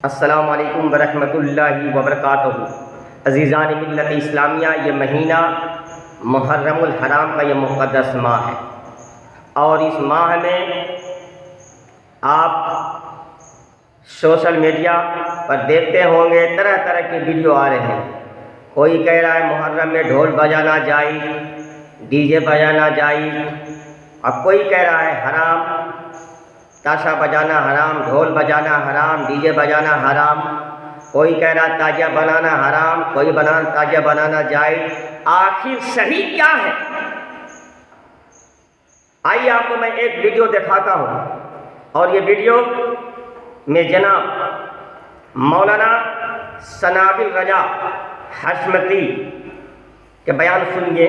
अस्सलामु अलैकुम वरहमतुल्लाहि वबरकातुहू। अज़ीज़ान मिल्लत इस्लामिया, ये महीना मुहर्रमुल हराम का ये मुक़द्दस माह है और इस माह में आप सोशल मीडिया पर देखते होंगे तरह तरह के वीडियो आ रहे हैं। कोई कह रहा है मुहर्रम में ढोल बजाना जायज़, डीजे बजाना जायज़, और कोई कह रहा है हराम, ताशा बजाना हराम, ढोल बजाना हराम, डीजे बजाना हराम। कोई कह रहा ताजिया बनाना हराम, कोई ताजिया बनाना जायज़। आखिर सही क्या है? आइए आपको मैं एक वीडियो दिखाता हूँ और ये वीडियो में जनाब मौलाना सनाबिल रजा हशमती के बयान सुनिए।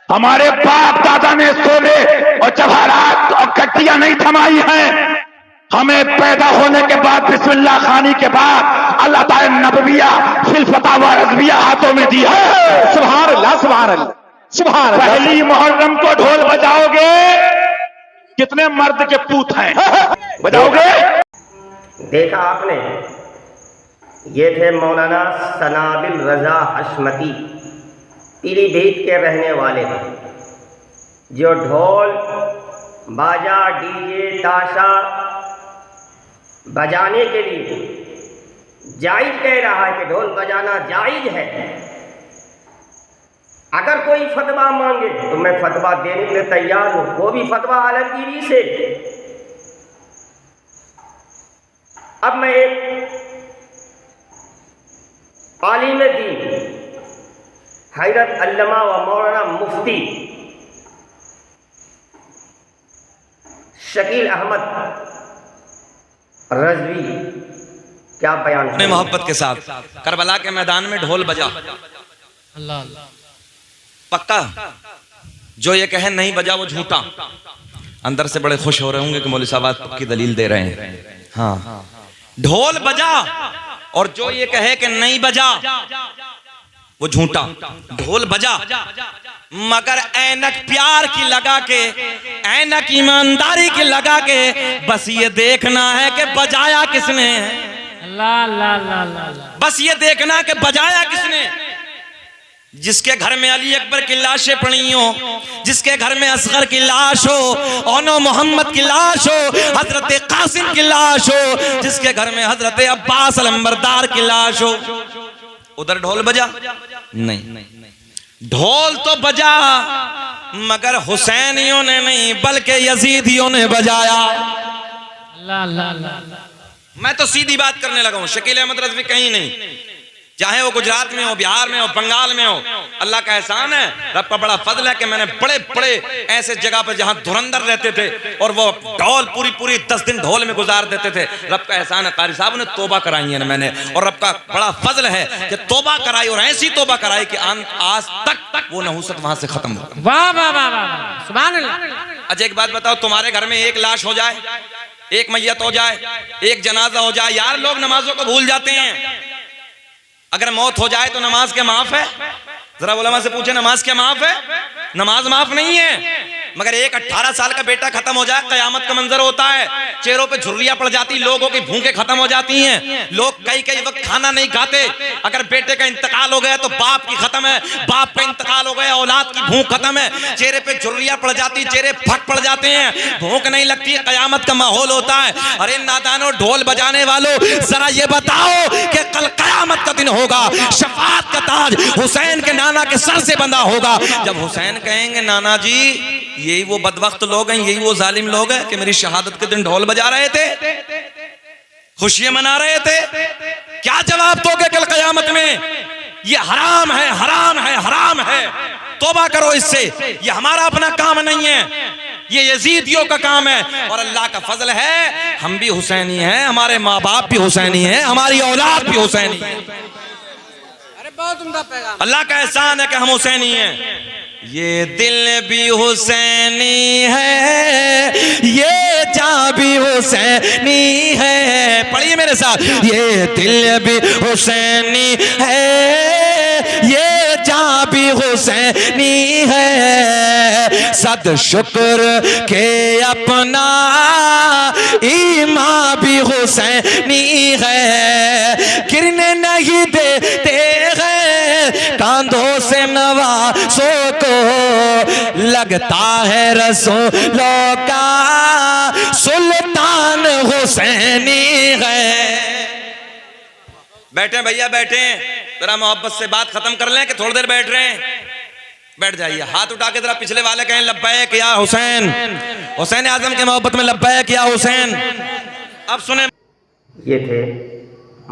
हमारे बाप दादा ने सोने और जवाहरात और गट्टियां नहीं थमाई हैं। हमें पैदा होने के बाद बिस्मिल्लाह खानी के बाद अल्लाह ताला नबविया फिल फतावा रज़विया हाथों में दी है। सुभान अल्लाह, सुभान अल्लाह, सुभान अल्लाह। पहली मुहर्रम को ढोल बजाओगे, कितने मर्द के पूत हैं बजाओगे? देखा आपने, ये थे मौलाना सनाबिल रजा हशमती, पीलीभीत के रहने वाले थे, जो ढोल बाजा डीजे ताशा बजाने के लिए जायज़ कह रहा है कि ढोल बजाना जायज़ है। अगर कोई फतवा मांगे तो मैं फतवा देने के लिए तैयार हूँ, वो भी फतवा आलमगीरी से। अब मैं एक आलिम दीन हैरत अल्लमा व मौलाना मुफ्ती शकील अहमद रज़वी क्या बयान में मोहब्बत के साथ करबला के मैदान में ढोल बजा। अल्लाह पक्का जो ये कहे नहीं बजा वो झूठा। अंदर से बड़े खुश हो रहे होंगे कि मौलवी साहब पक्की दलील दे रहे हैं। हाँ, ढोल बजा, और जो ये कहे कि नहीं बजा वो झूठा। ढोल बजा मगर ऐनक प्यार की लगा के, ऐनक ईमानदारी की लगा के, बस ये देखना है कि बजाया किसने। ला ला ला ला, बस ये देखना कि बजाया किसने। जिसके घर में अली अकबर की लाशें पड़ी हो, जिसके घर में असगर की लाश हो, ओनो मोहम्मद की लाश हो, हजरत कासिम की लाश हो, जिसके घर में हजरत अब्बास अलंबरदार की लाश हो, उधर ढोल बजा नहीं। ढोल तो बजा मगर हुसैनियों ने नहीं बल्कि यजीदियों ने बजाया। ला ला ला। मैं तो सीधी बात करने लगा हूं, शकील अहमद रज़वी कहीं नहीं, चाहे वो गुजरात में हो, बिहार में हो, बंगाल में हो। अल्लाह का एहसान है, रब का बड़ा फजल है कि मैंने बड़े बड़े ऐसे जगह पर जहां धुरंधर रहते थे और वो ढोल पूरी 10 दिन ढोल में गुजार देते थे। रब का एहसान है, कारी साहब ने तोबा कराई है मैंने, और रब का बड़ा फजल है कि तोबा कराई, और ऐसी तोबा कराई कि आज तक वो नहुसत वहां से खत्म हो। वाह वाह वाह वाह, सुभान अल्लाह। अच्छा एक बात बताओ, तुम्हारे घर में एक लाश हो जाए, एक मैयत हो जाए, एक जनाजा हो जाए, यार लोग नमाजों को भूल जाते हैं। अगर मौत हो जाए तो नमाज क्या माफ है? जरा उलमा से पूछे, नमाज क्या माफ है? नमाज माफ नहीं है। मगर एक 18 साल का बेटा खत्म हो जाए, कयामत का मंजर होता है, चेहरों पे झुर्रियां पड़ जाती, लोगों की भूखें खत्म हो जाती हैं, लोग कई वक्त खाना नहीं खाते। अगर बेटे का इंतकाल हो गया तो बाप की खत्म है, बाप का इंतकाल हो गया औलाद की भूख खत्म है, चेहरे पे झुर्रियां पड़ जाती, चेहरे फट पड़ जाते हैं, भूख नहीं लगती है, कयामत का माहौल होता है। अरे नादानो, ढोल बजाने वालों, जरा ये बताओ कि कल कयामत का दिन होगा, शफाअत का ताज हुसैन के नाना के सर से बंधा होगा। जब हुसैन कहेंगे नाना जी, यही वो बदबख्त लोग हैं, यही वो जालिम लोग हैं कि मेरी शहादत के दिन ढोल बजा रहे थे, खुशियां मना रहे थे, क्या जवाब दोगे कल कयामत में? ये हराम है, हराम है, हराम है, तौबा करो इससे। ये हमारा अपना काम नहीं है, ये यजीदियों का काम है। और अल्लाह का फजल है, हम भी हुसैनी हैं, हमारे माँ बाप भी हुसैनी हैं, हमारी औलाद भी हुसैनी है। अरे बहुत उम्दा पैगाम। अल्लाह का एहसान है कि हम हुसैनी हैं। ये दिल भी हुसैनी है, ये जान भी हुसैनी है। पढ़िए मेरे साथ, ये दिल भी हुसैनी है, ये जान भी हुसैनी है। सद शुक्र के अपना ईमान हुसैनी है, गिरने नहीं देते हैं कांधों से नवासों को, लगता है रसूलों का सुल्तान हुसैनी है। बैठे भैया बैठे, जरा मोहब्बत से बात खत्म कर लें कि थोड़ी देर बैठ रहे हैं? बैठ जाइए। हाथ उठा के जरा पिछले वाले कहें लब्बैक या हुसैन, हुसैन आजम के मोहब्बत में लब्बैक या हुसैन। अब सुने, ये थे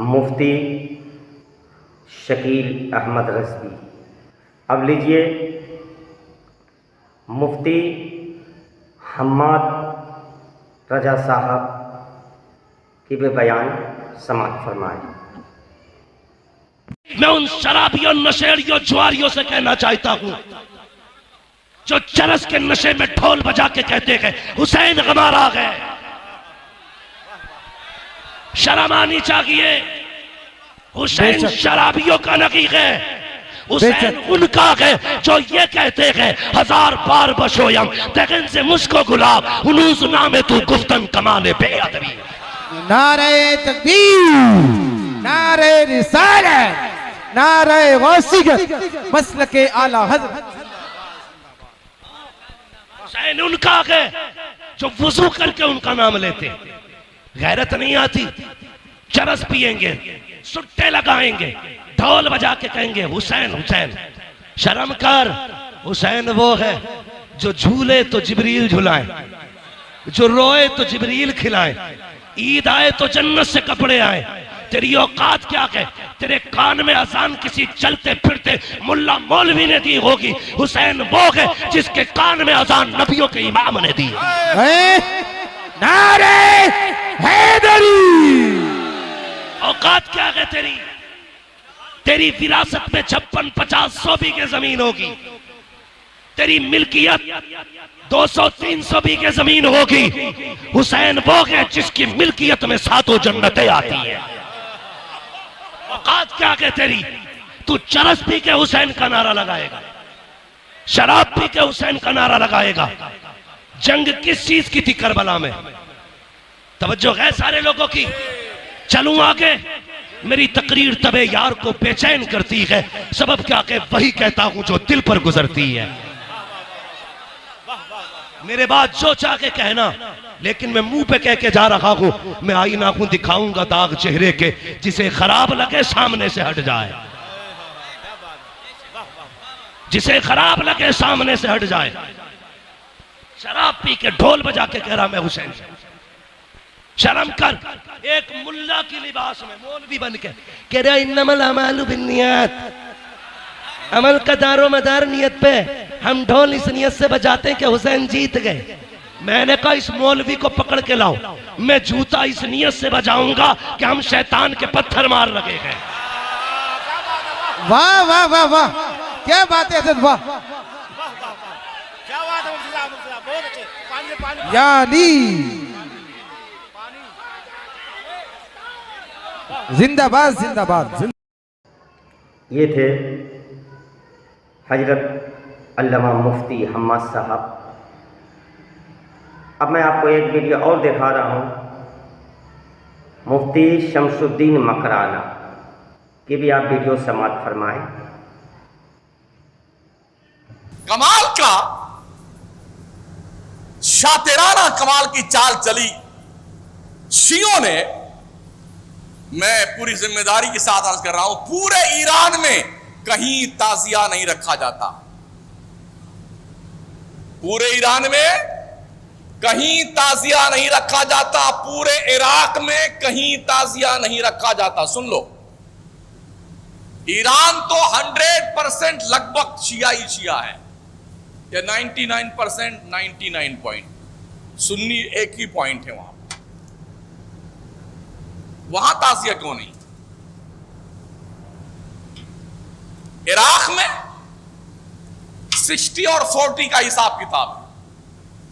मुफ्ती शकील अहमद रज़वी। अब लीजिए मुफ्ती हम्माद रजा साहब की भी बयान समाअत फरमाए। मैं उन शराबियों, नशेड़ियों, जुआरियों से कहना चाहता हूं जो चरस के नशे में ढोल बजा के कहते हैं हुसैन गमार आ गए। शर्म आनी चाहिए। हुसैन शराबियों का नकी है, हुसैन उनका है जो ये कहते हैं हजार बार बशोयम तगन से मुझको गुलाब उनूस नामे तू गुफ्तन कमाने बेअदबी। नारे तकबीर, नारे रिसालत, नारे गौसियत, मसलके आला हज़रत। हुसैन उनका है जो वुजू करके उनका नाम लेते, गैरत नहीं आती, चरस पिएंगे, सुट्टे लगाएंगे, ढोल बजा के कहेंगे हुसैन हुसैन। शर्म कर। हुसैन वो है जो झूले तो जिब्रील झुलाए, जो रोए तो जिब्रील खिलाए, ईद आए तो जन्नत से कपड़े आए। तेरी औकात क्या है? तेरे कान में अजान किसी चलते फिरते मुल्ला मौलवी ने दी होगी। हुसैन वो है जिसके कान में अजान नबियों के इमाम ने दी। नारे हैदरी। औकात क्या है तेरी? तेरी विरासत में 56-50-100 बीघे जमीन होगी, तेरी मिल्कियत 200-300 बीघे जमीन होगी। हुसैन वो है जिसकी मिल्कियत में 7 जन्नतें आती है। औकात क्या है तेरी? तू चरस पी के हुसैन का नारा लगाएगा, शराब पी के हुसैन का नारा लगाएगा। जंग किस चीज की थी करबला में? तवज्जो है सारे लोगों की। चलूं आगे। मेरी तकरीर तबे यार को बेचैन करती है, सबब क्या के वही कहता हूं जो दिल पर गुजरती है। मेरे बाद जो चाह के कहना, लेकिन मैं मुंह पे कह के जा रहा हूं। मैं आईना हूं, दिखाऊंगा दाग चेहरे के, जिसे खराब लगे सामने से हट जाए, जिसे खराब लगे सामने से हट जाए। शराब पी के ढोल बजा के कह रहा मैं हुसैन। शर्म कर। एक मुल्ला की लिबास में मौलवी बन के कह रहा इन्नमल अमालु बिन्नियात, अमल का दारो मदार नियत पे। हम ढोल इस नियत से बजाते हैं कि हुसैन जीत गए। मैंने कहा इस मौलवी को पकड़ के लाओ, मैं जूता इस नियत से बजाऊंगा कि हम शैतान के पत्थर मार लगे हैं। वाह वाह वाह वाह, क्या बात है हज़रत, वाह। यानी जिंदाबाद जिंदाबाद। ये थे हजरत अल्लामा मुफ्ती हम्माद साहब। अब मैं आपको एक वीडियो और दिखा रहा हूँ मुफ्ती शमसुद्दीन मकराना की भी आप वीडियो समाअत फरमाएं। कमाल का शातिराना कमाल की चाल चली शियों ने। मैं पूरी जिम्मेदारी के साथ अर्ज कर रहा हूं, पूरे ईरान में कहीं ताजिया नहीं रखा जाता। पूरे ईरान में कहीं ताजिया नहीं रखा जाता, पूरे इराक में कहीं ताजिया नहीं रखा जाता। सुन लो, ईरान तो 100% लगभग शियाई शिया है, या 99%, 99 पॉइंट सुन्नी एक ही पॉइंट है। वहां ताजिया क्यों नहीं? इराक में 60 और 40 का हिसाब किताब है।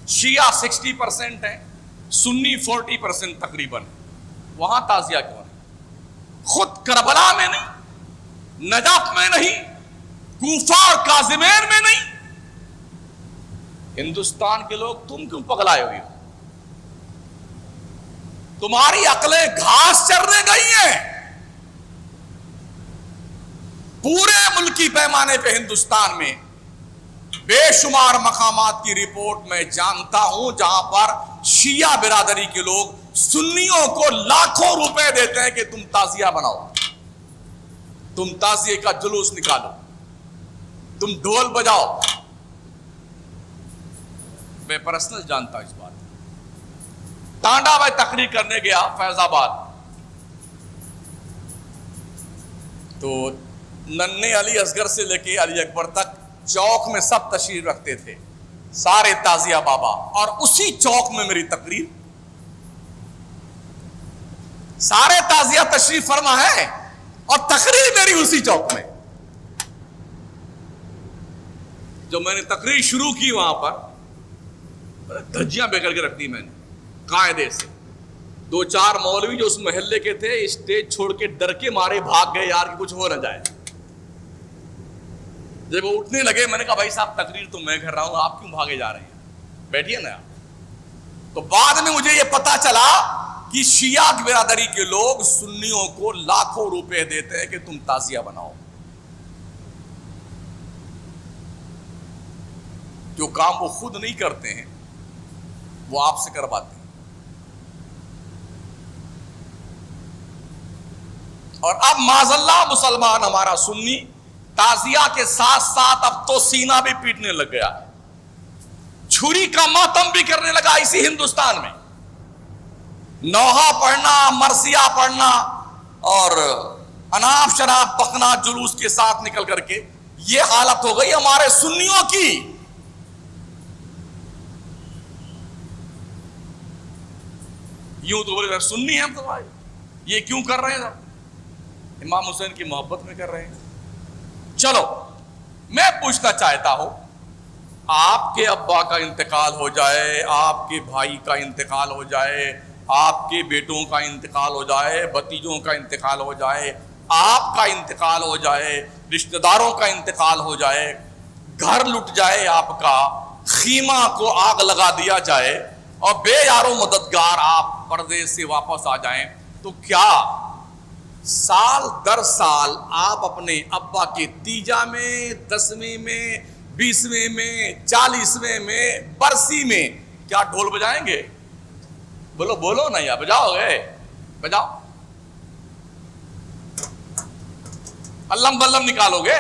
शिया 60% है, सुन्नी 40% तकरीबन। वहां ताजिया क्यों नहीं? खुद करबला में नहीं, नजफ में नहीं, कूफा और काजिमेर में नहीं। हिंदुस्तान के लोग तुम क्यों पगलाए हुए हो? तुम्हारी अकलें घास चरने गई हैं। पूरे मुल्की पैमाने पे हिंदुस्तान में बेशुमार मकामात की रिपोर्ट मैं जानता हूं जहां पर शिया बिरादरी के लोग सुन्नियों को लाखों रुपए देते हैं कि तुम ताजिया बनाओ, तुम ताजिए का जुलूस निकालो, तुम ढोल बजाओ। मैं पर्सनल जानता हूं इस बात। टांडा में तकरीर करने गया फैजाबाद, तो नन्हे अली असगर से लेके अली अकबर तक चौक में सब तशरीफ रखते थे, सारे ताजिया बाबा, और उसी चौक में मेरी तकरीर, सारे ताजिया तशरीफ फरमा है और तकरीर मेरी उसी चौक में। जो मैंने तकरीर शुरू की वहां पर धज्जियां बेकर के रख दी मैंने कायदे से। 2-4 मौलवी जो उस मोहल्ले के थे स्टेज छोड़ के डर के मारे भाग गए, यार कि कुछ हो ना जाए। जब वो उठने लगे मैंने कहा भाई साहब तकरीर तो मैं कर रहा हूं, आप क्यों भागे जा रहे हैं, बैठिए ना। तो बाद में मुझे ये पता चला कि शिया की बिरादरी के लोग सुन्नियों को लाखों रुपए देते हैं कि तुम ताजिया बनाओ। जो काम वो खुद नहीं करते हैं वो आपसे करवाते हैं। और अब माज़अल्लाह मुसलमान हमारा सुन्नी ताजिया के साथ साथ अब तो सीना भी पीटने लग गया है, छुरी का मातम भी करने लगा इसी हिंदुस्तान में। नौहा पढ़ना, मरसिया पढ़ना और अनाप शराब पकना जुलूस के साथ निकल करके ये हालत हो गई हमारे सुन्नियों की। यूं तो बोले सुन्नी हम तो भाई ये क्यों कर रहे हैं, इमाम हुसैन की मोहब्बत में कर रहे हैं। चलो मैं पूछना चाहता हूं, आपके अब्बा का इंतकाल हो जाए, आपके भाई का इंतकाल हो जाए, आपके बेटों का इंतकाल हो जाए, भतीजों का इंतकाल हो जाए, आपका इंतकाल हो जाए, रिश्तेदारों का इंतकाल हो जाए, घर लुट जाए आपका, खीमा को आग लगा दिया जाए और बेयारो मददगार आप परदेश से वापस आ जाएं, तो क्या साल दर साल आप अपने अब्बा के तीजा में, 10वीं में, 20वें में, 40वें में, बरसी में क्या ढोल बजाएंगे? बोलो बोलो ना यार, बजाओगे? बजाओ, अल्लम बल्लम निकालोगे,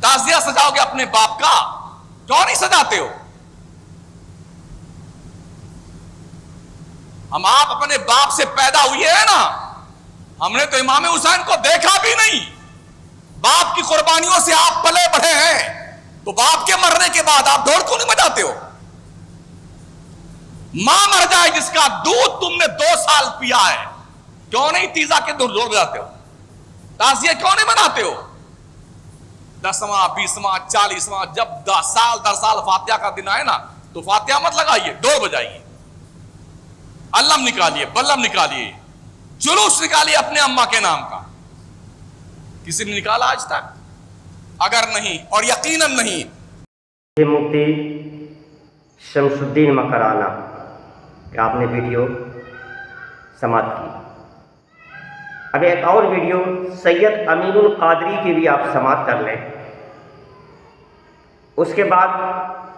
ताजिया सजाओगे अपने बाप का, क्यों नहीं सजाते हो? हम आप अपने बाप से पैदा हुए हैं ना, हमने तो इमाम हुसैन को देखा भी नहीं, बाप की कुर्बानियों से आप पले बढ़े हैं, तो बाप के मरने के बाद आप ढोल क्यों नहीं बजाते हो? मां मर जाए जिसका दूध तुमने 2 साल पिया है, क्यों नहीं तीजा के ढोल बजाते हो? ताजिया क्यों नहीं बनाते हो? 10वां, 20वां, 40वां जब 10 साल फातिहा का दिन आए ना, तो फातिहा मत लगाइए, ढोल बजाइए, अल्लम निकालिए, बल्लम निकालिए, जुलूस निकालिए अपने अम्मा के नाम का। किसी ने निकाला आज तक? अगर नहीं, और यकीनन नहीं। ये मुफ्ती शमसुद्दीन मकराना कि आपने वीडियो समाप्त की। अब एक और वीडियो सैयद अमीनुल कादरी की भी आप समाप्त कर लें, उसके बाद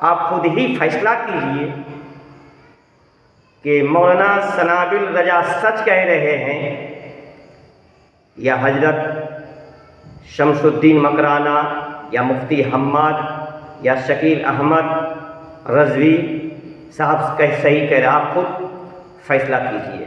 आप खुद ही फैसला कीजिए कि मौलाना सनाबिल रजा सच कह रहे हैं या हजरत शमसुद्दीन मकराना या मुफ्ती हम्माद या शकील अहमद रजवी साहब सही कह रहे, आप खुद फैसला कीजिए।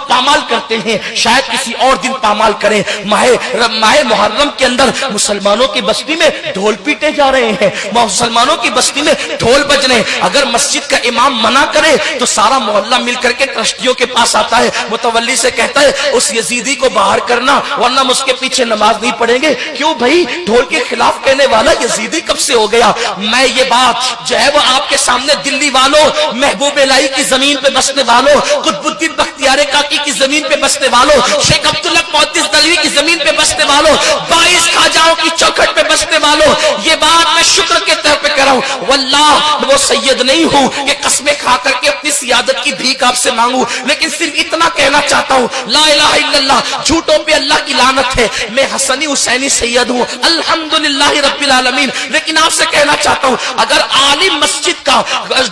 पामाल करते हैं, शायद किसी और दिन पामाल करें। माहे मुहर्रम के अंदर मुसलमानों की बस्ती में ढोल पीटे जा रहे हैं, मुसलमानों की बस्ती में ढोल बज रहे हैं। अगर मस्जिद का इमाम मना करे तो सारा मोहल्ला मिलकर के ट्रस्टियों के पास आता है, मुतवल्ली से कहता है उस यजीदी को बाहर करना वरना हम उसके पीछे नमाज नहीं पढ़ेंगे। क्यों भाई, ढोल के खिलाफ कहने वाला यजीदी कब से हो गया? मैं ये बात जो है वो आपके सामने दिल्ली वालों, महबूब इलाही की जमीन पे बसने वालों, कुतुबुद्दीन बख्तियार प्यारे काकी की जमीन पे बसने वालों, शेख अब्दुल्ला मुहद्दिस दलवी की जमीन पे बसने वालों, 22 खाजाओं की चौखट पे बसने वालों, ये बात मैं शुक्र के तौर पे कर रहा हूं। वल्लाह वो सैयद नहीं हूं कि कस्में खा करके अपनी सियादत की भीख आपसे मांगू, लेकिन सिर्फ इतना कहना चाहता हूं, ला इलाहा इल्लल्लाह, झूठों पे अल्लाह की लानत है। मैं हसनी हुसैनी सैयद हूं, अल्हम्दुलिल्लाह रब्बिल आलमीन। लेकिन आपसे कहना चाहता हूं, अगर आलिम मस्जिद का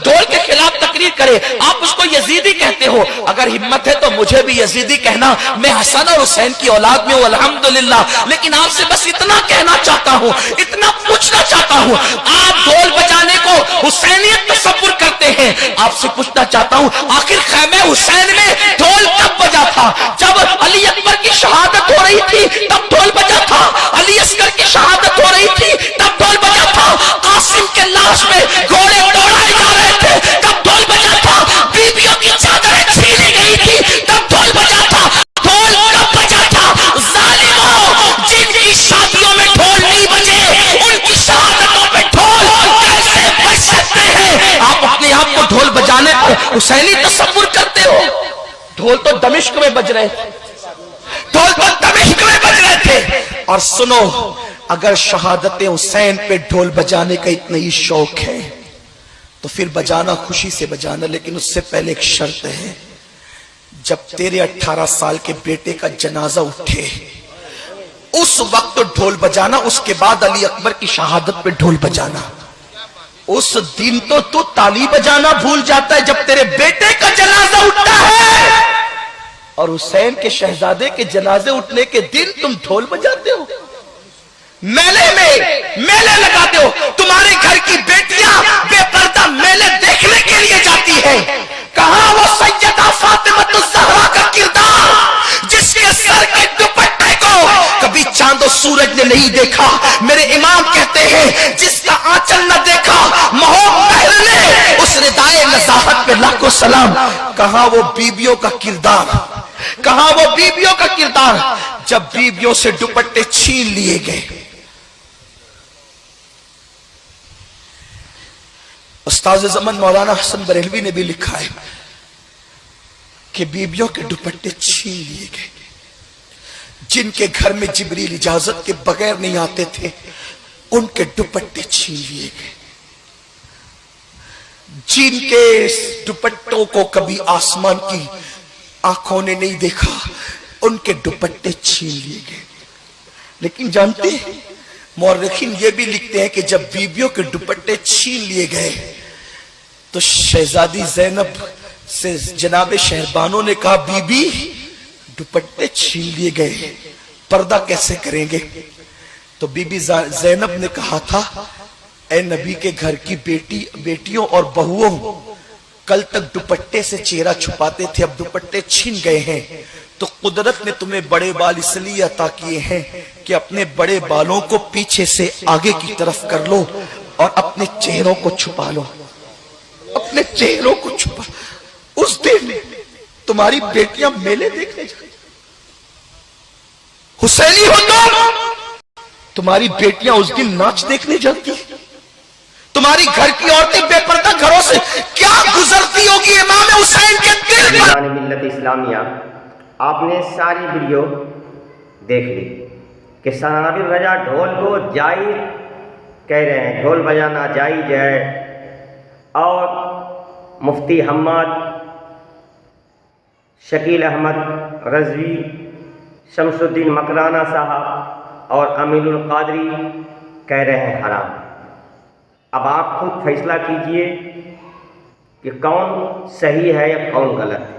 ढोल के खिलाफ तकरीर करे, आप उसको यजीदी कहते हो, अगर हिम्मत है तो मुझे भी यजीदी कहना, मैं हसन और हुसैन की औलाद में हूं, अल्हम्दुलिल्लाह। लेकिन आपसे बस इतना कहना चाहता हूं, इतना पूछना चाहता हूं, आप ढोल बजाने को हुसैनियत तसव्वुर करते हैं, आपसे पूछना चाहता हूं, आखिर खैमे हुसैन में ढोल कब बजा था? जब अली अकबर की शहादत हो रही थी तब ढोल बजा था, अली असगर की शहादत हो रही थी तब ढोल बजा था, कासिम के लाश में घोड़े दौड़ाए जा रहे थे तब ढोल बजा था, बीबियों की चादरें छीनी गई थी तब ढोल बजा था। ढोल कब बजा था? जालिमों, जिनकी शादियों में ढोल नहीं बजे उनकी शहादतों पे ढोल कैसे बज सकते हैं? आप अपने आप को ढोल बजाने को हुसैनी तसव्वुर करते हो? ढोल तो दमिश्क में बज रहे थे, ढोल तो दमिश्क में बज रहे थे। और सुनो, अगर शहादत हुसैन पे ढोल बजाने का इतना ही शौक है तो फिर बजाना, खुशी से बजाना, लेकिन उससे पहले एक शर्त है, जब तेरे 18 साल के बेटे का जनाजा उठे उस वक्त ढोल बजाना, उसके बाद अली अकबर की शहादत पे ढोल बजाना। उस दिन तो तू ताली बजाना भूल जाता है जब तेरे बेटे का जनाजा उठता है, और हुसैन के शहजादे के जनाजे उठने के दिन तुम ढोल बजाते हो, मेले लगाते हो। तुम्हारे घर की बेटियां बेपर्दा मेले देखने के लिए जाती है। कहां वो सैयदा फातिमा ज़हरा का किरदार जिसके सर के दुपट्टे को कभी चांद और सूरज ने नहीं देखा? मेरे इमाम कहते हैं, जिसका आंचल न देखा महो महल ने, उस रिदाए नज़ाहत पे लाखों सलाम। कहां वो बीबियों का किरदार, कहां वो बीबियों का किरदार जब बीबियों से दुपट्टे छीन लिए गए? उस्ताद ज़मान मौलाना हसन बरेलवी ने भी लिखा है कि बीबियों के दुपट्टे छीन लिए गए। जिनके घर में जिब्रील इजाजत के बगैर नहीं आते थे उनके दुपट्टे छीन लिए गए। जिनके दुपट्टों को कभी आसमान की आंखों ने नहीं देखा उनके दुपट्टे छीन लिए गए। लेकिन जानते हैं, मौरखीन ये भी लिखते हैं कि जब बीबियों के दुपट्टे छीन लिए गए तो शहजादी ज़ैनब से जनाब शहरबानों ने कहा, बीबी दुपट्टे छीन लिए गए, पर्दा कैसे करेंगे? तो बीबी ज़ैनब ने कहा था, ए नबी के घर की बेटियों और बहुओं, कल तक दुपट्टे से चेहरा छुपाते थे, अब दुपट्टे छीन गए हैं तो कुदरत ने तुम्हें बड़े बाल इसलिए अता किए हैं कि अपने बड़े बालों को पीछे से आगे की तरफ कर लो और अपने चेहरों को छुपा लो, अपने चेहरों को छुपा। उस दिन तुम्हारी बेटियां मेले देखने जाती, हुसैनी हो तुम्हारी बेटियां उस दिन नाच देखने जाती, तुम्हारी घर की औरतें बेपर्दा घरों से क्या गुजरती होगी इमाम हुसैन के दिल पर। मिल्लत इस्लामिया, आपने सारी वीडियो देख ली कि सनाबिल रजा ढोल को जायज़ कह रहे हैं, ढोल बजाना जायज़ है। और मुफ्ती हम्माद, शकील अहमद रज़वी, शमसुद्दीन मकराना साहब और अमीनुल कादरी कह रहे हैं हराम। अब आप खुद फैसला कीजिए कि कौन सही है या कौन गलत है।